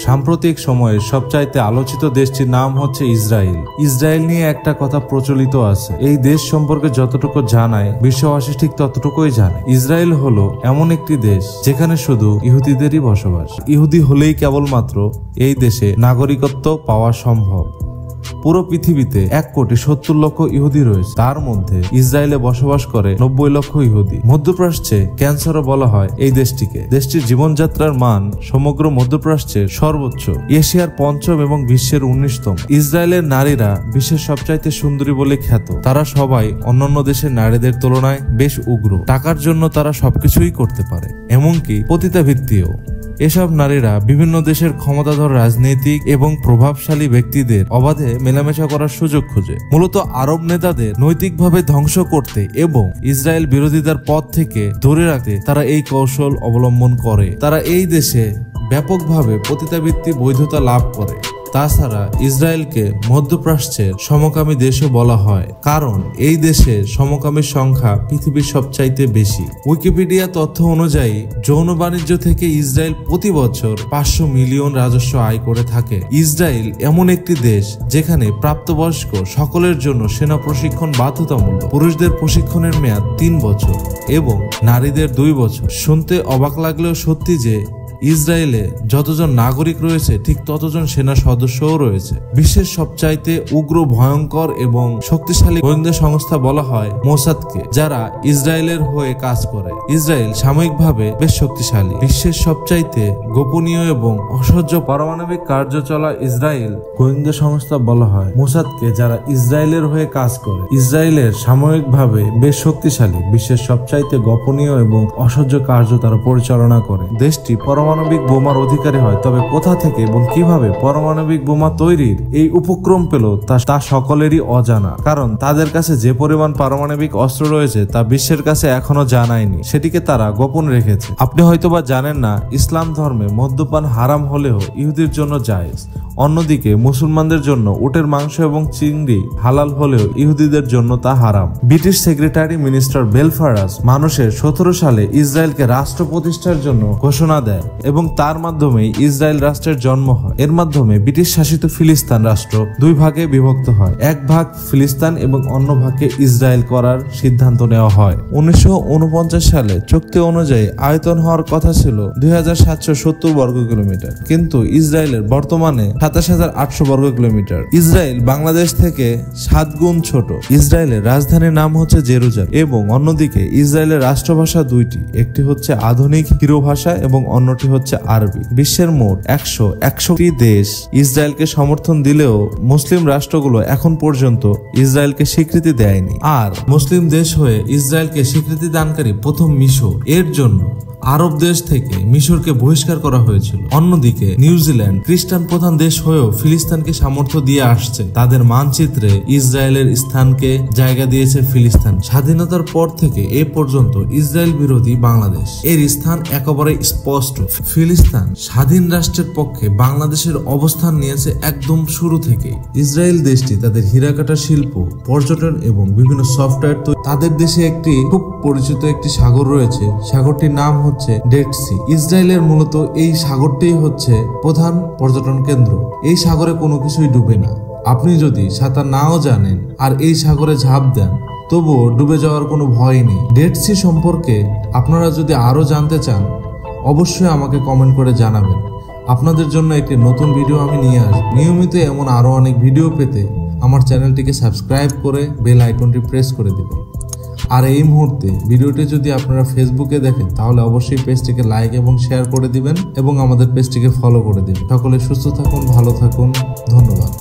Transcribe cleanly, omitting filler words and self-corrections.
সাম্প্রতিক সময়ের সবচাইতে আলোচিত দেশটির নাম হচ্ছে ইসরায়েল। ইসরায়েল নিয়ে একটা কথা প্রচলিত আছে, এই দেশ সম্পর্কে যতটুকু জানায় বিশ্ববাসী ঠিক ততটুকুই জানে। ইসরায়েল হলো এমন একটি দেশ যেখানে শুধু ইহুদিদেরই বসবাস। ইহুদি হলেই কেবলমাত্র এই দেশে নাগরিকত্ব পাওয়া সম্ভব। পুরো পৃথিবীতে 1,70,00,000 ইহুদি রয়েছে, তার মধ্যে ইসরায়েলে বসবাস করে 90 লক্ষ ইহুদি। মধ্যপ্রাচ্যে ক্যান্সারও বলা হয় এই দেশটিকে। দেশটির জীবনযাত্রার মান সমগ্র মধ্যপ্রাচ্যের সর্বোচ্চ, এশিয়ার 5ম এবং বিশ্বের 19তম। ইসরায়েলের নারীরা বিশ্বের সবচাইতে সুন্দরী বলে খ্যাত। তারা সবাই অন্যান্য দেশের নারীদের তুলনায় বেশ উগ্র। টাকার জন্য তারা সবকিছুই করতে পারে, এমনকি পতিতাবৃত্তিও। এসব নারীরা বিভিন্ন দেশের ক্ষমতাধর রাজনৈতিক এবং প্রভাবশালী ব্যক্তিদের অবাধে মেলামেশা করার সুযোগ খোঁজে, মূলত আরব নেতাদের নৈতিকভাবে ধ্বংস করতে এবং ইসরায়েল বিরোধিতার পথ থেকে দূরে রাখতে তারা এই কৌশল অবলম্বন করে। তারা এই দেশে ব্যাপকভাবে পতিতাবৃত্তি বৈধতা লাভ করে। তাছাড়া ইসরায়েলকে মধ্যপ্রাচ্যের সমকামী দেশও বলা হয়, কারণ এই দেশের সমকামীর সংখ্যা পৃথিবীর সবচাইতে বেশি। উইকিপিডিয়া তথ্য অনুযায়ী যৌন বাণিজ্য থেকে ইসরায়েল প্রতি বছর 500 মিলিয়ন রাজস্ব আয় করে থাকে। ইসরায়েল এমন একটি দেশ যেখানে প্রাপ্তবয়স্ক সকলের জন্য সেনা প্রশিক্ষণ বাধ্যতামূলক। পুরুষদের প্রশিক্ষণের মেয়াদ 3 বছর এবং নারীদের 2 বছর। শুনতে অবাক লাগলেও সত্যি যে ইসরায়েলে যতজন নাগরিক রয়েছে ঠিক ততজন সেনা সদস্যও রয়েছে। বিশ্বের সবচাইতে উগ্র, ভয়ঙ্কর এবং শক্তিশালী গোয়েন্দা সংস্থা বলা হয় মোসাদকে, যারা ইসরায়েলের হয়ে কাজ করে। ইসরায়েল সাময়িকভাবে বেশ শক্তিশালী। বিশ্বের সবচাইতে গোপনীয় এবং অসহ্য পারমাণবিক কার্য চলা ইসরায়েল গোয়েন্দা সংস্থা বলা হয় মোসাদকে, যারা ইসরায়েলের হয়ে কাজ করে। ইসরায়েলের সাময়িকভাবে বেশ শক্তিশালী। বিশ্বের সবচাইতে গোপনীয় এবং অসহ্য কার্য তারা পরিচালনা করে। দেশটি পারমাণবিক বোমার অধিকারী হয়, তবে কোথা থেকে এবং কিভাবে পারমাণবিক বোমা তৈরির এই উপক্রম পেল তা সকলেরই অজানা, কারণ তাদের কাছে যে পরিমাণ পারমাণবিক অস্ত্র রয়েছে তা বিশ্বের কাছে এখনো জানায়নি, সেটিকে তারা গোপন রেখেছে। আপনি হয়তোবা জানেন না, ইসলাম ধর্মে মদ্যপান হারাম হলেও ইহুদির জন্য জায়েজ। অন্যদিকে মুসলমানদের জন্য উটের মাংস এবং চিংড়ি হালাল হলেও ইহুদিদের জন্য তা হারাম। ব্রিটিশ সেক্রেটারি মিনিস্টার বেলফারাস মানুষের 17 সালে ইসরায়েলকে রাষ্ট্র প্রতিষ্ঠার জন্য ঘোষণা দেয় এবং তার মাধ্যমেই ইসরায়েল রাষ্ট্রের জন্ম হয়। এর মাধ্যমে ব্রিটিশ শাসিত ফিলিস্তিন রাষ্ট্র 2 ভাগে বিভক্ত হয়। এক ভাগ ফিলিস্তিন এবং অন্য ভাগকে ইসরায়েল করার সিদ্ধান্ত নেওয়া হয়। 1949 সালে চুক্তি অনুযায়ী আয়তন হওয়ার কথা ছিল 2770 বর্গ কিলোমিটার, কিন্তু ইসরায়েলের বর্তমানে 27,800 বর্গ কিলোমিটার। ইসরায়েল বাংলাদেশ থেকে 7 গুণ ছোট। ইসরায়েলের রাজধানীর নাম হচ্ছে জেরুজালেম এবং অন্যদিকে ইসরায়েলের রাষ্ট্রভাষা 2টি, একটি হচ্ছে আধুনিক হিব্রু ভাষা এবং অন্যটি হচ্ছে আরবি। বিশ্বের মোট 101টি দেশ ইসরায়েলকে সমর্থন দিলেও মুসলিম রাষ্ট্রগুলো এখন পর্যন্ত ইসরায়েলকে স্বীকৃতি দেয়নি। আর মুসলিম দেশ হয়ে ইসরায়েলকে স্বীকৃতি দানকারী প্রথম মিশর। এর জন্য আরব দেশ থেকে মিশরকে বহিষ্কার করা হয়েছিল। অন্যদিকে নিউজিল্যান্ড খ্রিস্টান প্রধান দেশ হয়েও ফিলিস্তিনকে সামর্থ্য দিয়ে আসছে। তাদের মানচিত্রে ইসরায়েলের স্থানকে জায়গা দিয়েছে ফিলিস্তিন। স্বাধীনতার পর থেকে এ পর্যন্ত ইসরায়েল বিরোধী বাংলাদেশ এর স্থান একেবারে স্পষ্ট। ফিলিস্তিন স্বাধীন রাষ্ট্রের পক্ষে বাংলাদেশের অবস্থান নিয়েছে একদম শুরু থেকে। ইসরায়েল দেশটি তাদের হীরাকাটা শিল্প, পর্যটন এবং বিভিন্ন সফটওয়্যার, তাদের দেশে একটি খুব পরিচিত একটি সাগর রয়েছে, সাগরটির নাম হচ্ছে ডেড সি। ইসরায়েলের মূলত এই সাগরটাই হচ্ছে প্রধান পর্যটন কেন্দ্র। এই সাগরে কোনো কিছুই ডুবে না। আপনি যদি সাঁতার নাও জানেন আর এই সাগরে ঝাঁপ দেন, তবুও ডুবে যাওয়ার কোনো ভয় নেই। ডেড সি সম্পর্কে আপনারা যদি আরো জানতে চান, অবশ্যই আমাকে কমেন্ট করে জানাবেন। আপনাদের জন্য একটি নতুন ভিডিও আমি নিয়ে আসব। নিয়মিত এমন আরো অনেক ভিডিও পেতে আমার চ্যানেলটিকে সাবস্ক্রাইব করে বেল আইকনটি প্রেস করে দিবেন। আর এই মুহূর্তে ভিডিওটি যদি আপনারা ফেসবুকে দেখেন, তাহলে অবশ্যই পেজটিকে লাইক এবং শেয়ার করে দিবেন এবং আমাদের পেজটিকে ফলো করে দিবেন। সকলে সুস্থ থাকুন, ভালো থাকুন, ধন্যবাদ।